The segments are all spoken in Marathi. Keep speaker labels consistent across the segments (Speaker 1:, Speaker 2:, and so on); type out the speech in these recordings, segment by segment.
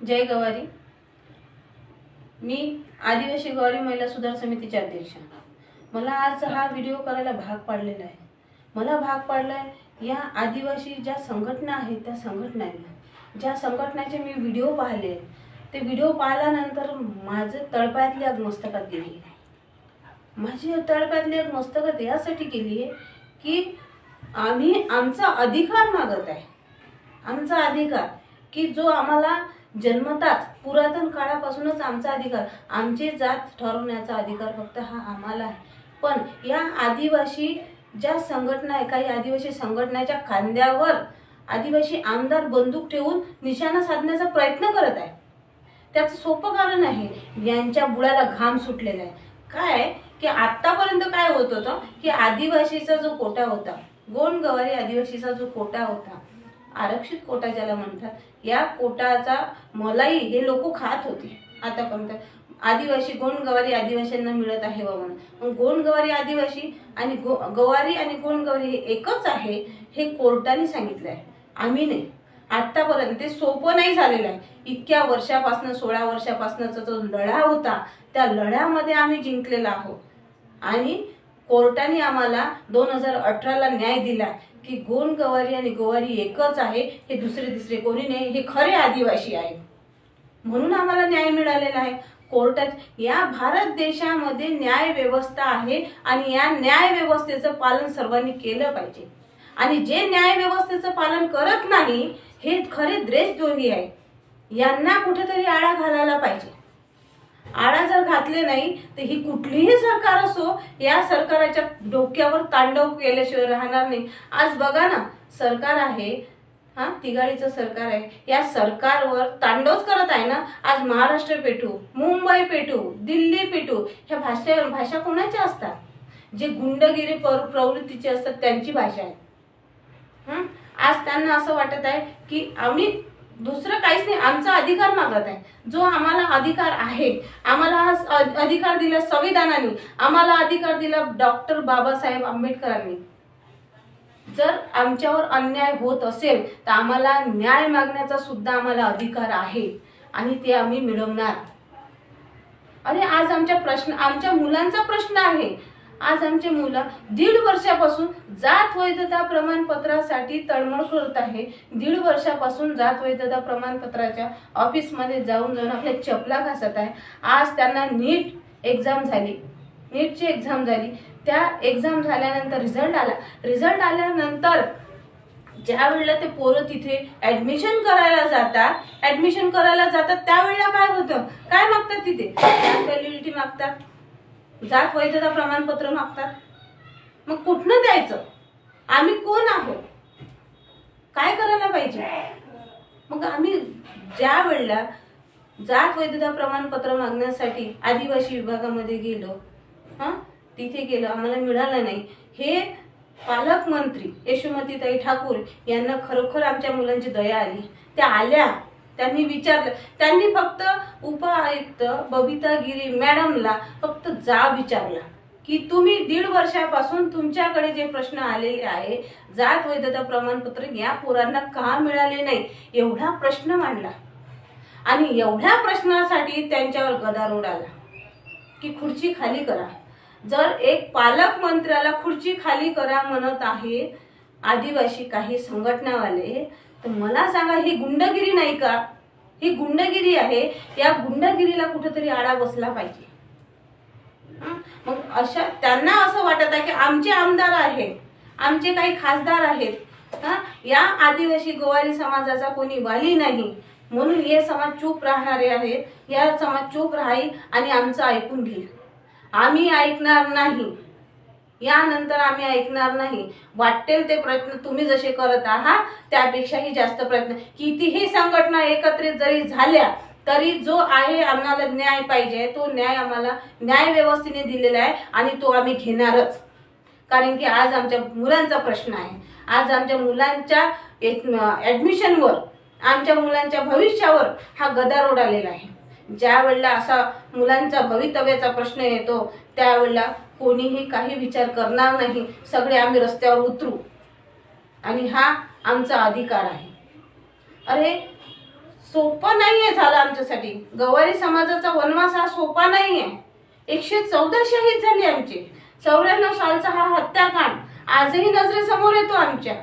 Speaker 1: जय गवारी. मी आदिवासी गवारी महिला सुधार समितीचे अध्यक्ष. मला आज हा व्हिडिओ करायला भाग पाडलेला आहे. मला भाग पाडलाय या आदिवासी ज्या संघटना आहेत त्या संघटनांना, ज्या संघटनाचे मी व्हिडिओ पाहिले, ते व्हिडिओ पाहिल्यानंतर माझे तळपायातली आग मस्तकात गेली. माझी तळपायातली आग मस्तकात यासाठी गेली आहे की आम्ही आमचा अधिकार मागत आहे. आमचा अधिकार की जो आम्हाला जन्मताच पुरातन काळापासूनच आमचा अधिकार, आमची जात ठरवण्याचा अधिकार फक्त हा आम्हाला आहे. पण या आदिवासी ज्या संघटना आहे, काही आदिवासी संघटनाच्या खांद्यावर आदिवासी आमदार बंदूक ठेवून निशाणा साधण्याचा प्रयत्न करत आहे. त्याचं सोपं कारण आहे, यांच्या बुडाला घाम सुटलेला आहे. काय की आतापर्यंत काय होत होतं की आदिवासीचा जो कोटा होता, गोंडगवारी आदिवासीचा जो कोटा होता, आरक्षित कोटा ज्याला म्हणतात, या कोटाचा मलाई हे लोक खात होते. आतापर्यंत आदिवासी गोंडगवारी आदिवासींना मिळत आहे व म्हणून मग गोंडगवारी आदिवासी आणि गवारी आणि गोंडगवारी हे एकच आहे हे कोर्टाने सांगितलं आहे, आम्ही नाही. आतापर्यंत ते सोपं नाही झालेलं आहे. इतक्या वर्षापासून 16 वर्षापासूनचा जो लढा होता त्या लढ्यामध्ये आम्ही जिंकलेला आहोत आणि कोर्टाने आम्हाला 2018ला न्याय दिला की गोंडगवारी आणि गोवारी एकच आहे, हे दुसरे तिसरे कोणी नाही, हे खरे आदिवासी आहेत. म्हणून आम्हाला न्याय मिळालेला आहे कोर्टात. या भारत देशामध्ये न्याय व्यवस्था आहे आणि या न्याय व्यवस्थेचं पालन सर्वांनी केलं पाहिजे. आणि जे न्याय व्यवस्थेचं पालन करत नाही हे खरे देशद्रोही आहे. यांना कुठेतरी आळा घालायला पाहिजे. आळा जर घातले नाही तर ही कुठलीही सरकार असो, या सरकाराच्या डोक्यावर तांडव केल्याशिवाय राहणार नाही. आज बघा ना, सरकार आहे, तिघाडीचं सरकार आहे, या सरकारवर तांडवच करत आहे ना. आज महाराष्ट्र पेटू, मुंबई पेटू, दिल्ली पेटू, ह्या भाषा कोणाच्या असतात? जे गुंडगिरी प्रवृत्तीचे असतात त्यांची भाषा आहे. आज त्यांना असं वाटत आहे की आम्ही दुसरं काहीच नाही, आमचा अधिकार मागत आहे. जो आम्हाला अधिकार आहे, आम्हाला हा अधिकार दिला संविधानाने, आम्हाला अधिकार दिला डॉक्टर बाबासाहेब आंबेडकरांनी. जर आमच्यावर अन्याय होत असेल तर आम्हाला न्याय मागण्याचा सुद्धा आम्हाला अधिकार आहे आणि ते आम्ही मिळवणार. अरे आज आमच्या मुलांचा प्रश्न आहे. आज आमचे मुलं 1.5 वर्षापासून जात वैधता प्रमाणपत्रासाठी तळमळ करत आहे. 1.5 वर्षापासून जात वैधता प्रमाणपत्राच्या ऑफिसमध्ये जाऊन आपल्या चपला घासत आहे. आज त्यांना नीटची एक्झाम झाली. त्या एक्झाम झाल्यानंतर रिझल्ट आल्यानंतर ज्या वेळेला ते पोरं तिथे ऍडमिशन करायला जातात त्यावेळेला काय होतं, काय मागतात तिथे? व्हॅलिडिटी मागतात, जात वैधता प्रमाणपत्र मागतात. मग कुठनं द्यायचं? आम्ही कोण आहोत? काय करायला पाहिजे? मग आम्ही ज्या वेळेला जात वैधता प्रमाणपत्र मागण्यासाठी आदिवासी विभागामध्ये गेलो, तिथे गेलो, आम्हाला मिळालं नाही. हे पालकमंत्री यशोमतीताई ठाकूर यांना खरोखर आमच्या मुलांची दया आली. त्या आल्या, त्यांनी विचारलं. त्यांनी फक्त उपआयुक्त बबिता गिरी मॅडमला फक्त विचारला की तुम्ही 1.5 वर्षापासून तुमच्याकडे जे प्रश्न आलेले आहे, जात वैधता प्रमाणपत्र या पोरांना का मिळाले नाही, एवढा प्रश्न मांडला. आणि एवढ्या प्रश्नासाठी त्यांच्यावर गदारोळ आला की खुर्ची खाली करा. जर एक पालकमंत्र्याला खुर्ची खाली करा म्हणत आहे आदिवासी काही संघटनावाले, तर मला सांगा ही गुंडगिरी नाही का? ही गुंडगिरी आहे. या गुंडगिरीला कुठेतरी आळा बसला पाहिजे. मग त्यांना असं वाटत आहे की आमचे आमदार आहेत, आमचे काही खासदार आहेत, या आदिवासी गोवारी समाजाचा कोणी वाली नाही, म्हणून हे समाज चूप राहणारे आहेत. या समाज चूप राहील आणि आमचं ऐकून घेईल. आम्ही ऐकणार नाही. यानंतर आम्ही ऐकणार नाही. वाटेल ते प्रयत्न तुम्ही जसे करत आहात त्यापेक्षाही जास्त प्रयत्न, कितीही संघटना एकत्रित जरी झाल्या तरी जो आहे आम्हाला न्याय पाहिजे, तो न्याय आम्हाला न्याय व्यवस्थेने दिलेला आहे आणि तो आम्ही घेणारच. कारण की आज आमच्या मुलांचा प्रश्न आहे. आज आमच्या मुलांच्या ऍडमिशनवर, आमच्या मुलांच्या भविष्यावर हा गदारोळ आलेला आहे. ज्या वेळेला असा मुलांचा भवितव्याचा प्रश्न येतो त्यावेळेला कोणीही काही विचार करणार नाही. सगळे आम्ही रस्त्यावर उतरू आणि हा आमचा अधिकार आहे. अरे सोपं नाहीये झालं आमच्यासाठी. गवारी समाजाचा वनवास हा सोपा नाहीये. 114 शहीद झाले आमचे. 94 सालचा हा हत्याकांड आजही नजरेसमोर येतो आमच्या.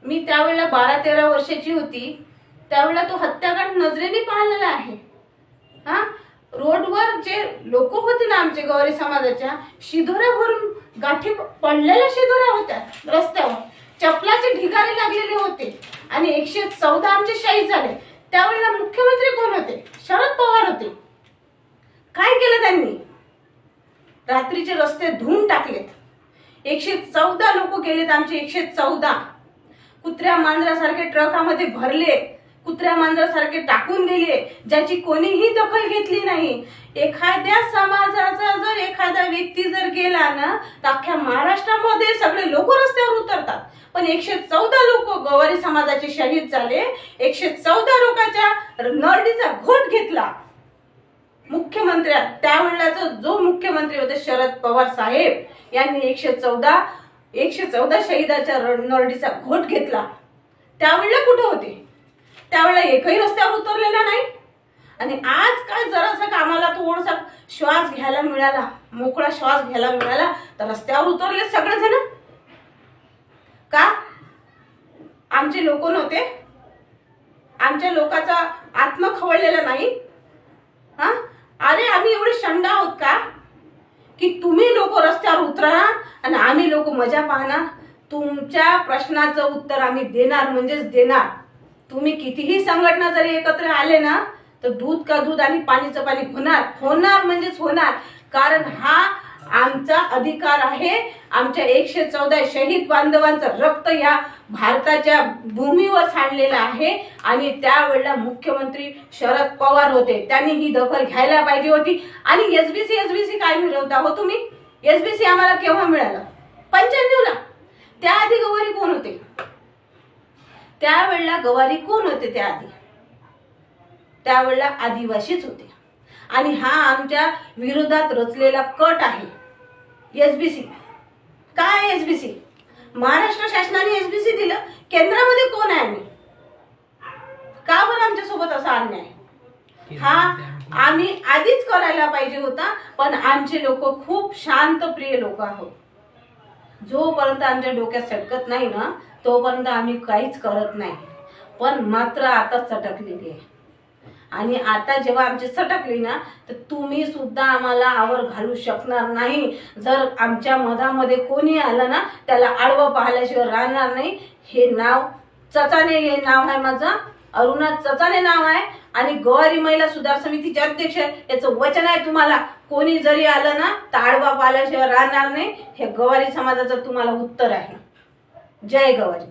Speaker 1: मी त्यावेळेला 12-13 वर्षाची होती. त्यावेळेला तो हत्याकांड नजरेने पाहिलेला आहे. हा, रोडवर जे लोक होते ना आमचे गवारी समाजाच्या, शिदोऱ्या भरून गाठी पडलेल्या शिदोऱ्या होत्या रस्त्यावर, चपलाचे ढिगारे लागलेले होते आणि 114 आमचे शहीद झाले. त्यावेळेला मुख्यमंत्री कोण होते? शरद पवार होते. काय केलं त्यांनी? रात्रीचे रस्ते धुवून टाकलेत. 114 लोक गेलेत आमचे. 114 कुत्र्या मांजरासारखे ट्रकामध्ये भरले, कुत्र्या मांजरासारखे टाकून दिले, ज्याची कोणीही दखल घेतली नाही. एखाद्या समाजाचा जर एखादा व्यक्ती जर गेला ना तर अख्ख्या महाराष्ट्रामध्ये सगळे लोक रस्त्यावर उतरतात. पण 114 लोक गवारी समाजाचे शहीद झाले. 114 लोकांच्या नरडीचा घोट घेतला मुख्यमंत्र्या. त्यावेळेला जो मुख्यमंत्री होते शरद पवार साहेब, यांनी 114 शहीदाच्या नरडीचा घोट घेतला. त्यावेळेला कुठे होते? त्यावेळेला एकही रस्त्यावर उतरलेला नाही. आणि आज काय जरासा कामाला थोडासा श्वास घ्यायला मिळाला, मोकळा श्वास घ्यायला मिळाला तर रस्त्यावर उतरले सगळेजण. का? आमचे लोक नव्हते? आमच्या लोकांचा आत्मा खवळलेला नाही? हा, अरे आम्ही एवढे शंड आहोत का की तुम्ही लोक रस्त्यावर उतरा आणि आम्ही लोक मजा पाहणार? तुमच्या प्रश्नाचं उत्तर आम्ही देणार म्हणजेच देणार. तुम्ही कितीही संघटना जरी एकत्र आले ना तर दूध का दूध आणि पाणीचं पाणी होणार म्हणजेच होणार. कारण हा आमचा अधिकार आहे. आमच्या 114 शहीद बांधवांचं रक्त या भारताच्या भूमीवर सांडलेलं आहे. आणि त्यावेळेला मुख्यमंत्री शरद पवार होते. त्यांनी ही दखल घ्यायला पाहिजे होती. आणि एसबीसी काय मिळवता हो तुम्ही? एसबीसी आम्हाला केव्हा मिळालं? 95ला. त्याआधी गवारी कोण होते? त्यावेळेला गवारी कोण होते? त्यावेळेला आदिवासीच होते. आणि हा आमच्या विरोधात रचलेला कट आहे एसबीसी. काय एसबीसी? महाराष्ट्र शासनाने एसबीसी दिलं. केंद्रामध्ये कोण आहे? आम्ही का बरं आमच्यासोबत असा अन्याय? हा आम्ही आधीच करायला पाहिजे होता. पण आमचे लोक खूप शांतप्रिय लोक आहोत. जोपर्यंत आमच्या डोक्यात सटकत नाही ना तोपर्यंत आम्ही काहीच करत नाही. पण मात्र आता सटकलेली आहे. आणि आता जेव्हा आमची सटकली ना तर तुम्ही सुद्धा आम्हाला आवर घालू शकणार नाही. जर आमच्या मधामध्ये कोणी आलं ना त्याला आडवं पाहिल्याशिवाय राहणार नाही. हे नाव चचाने, हे नाव आहे माझं, अरुणा चचाने नाव आहे. आणि गवारी महिला सुधार समितीचे अध्यक्ष, याचं वचन आहे तुम्हाला. कोणी जरी आलं ना तर आडवा पाहिल्याशिवाय राहणार नाही. हे गवारी समाजाचं तुम्हाला उत्तर आहे. जय गवारी.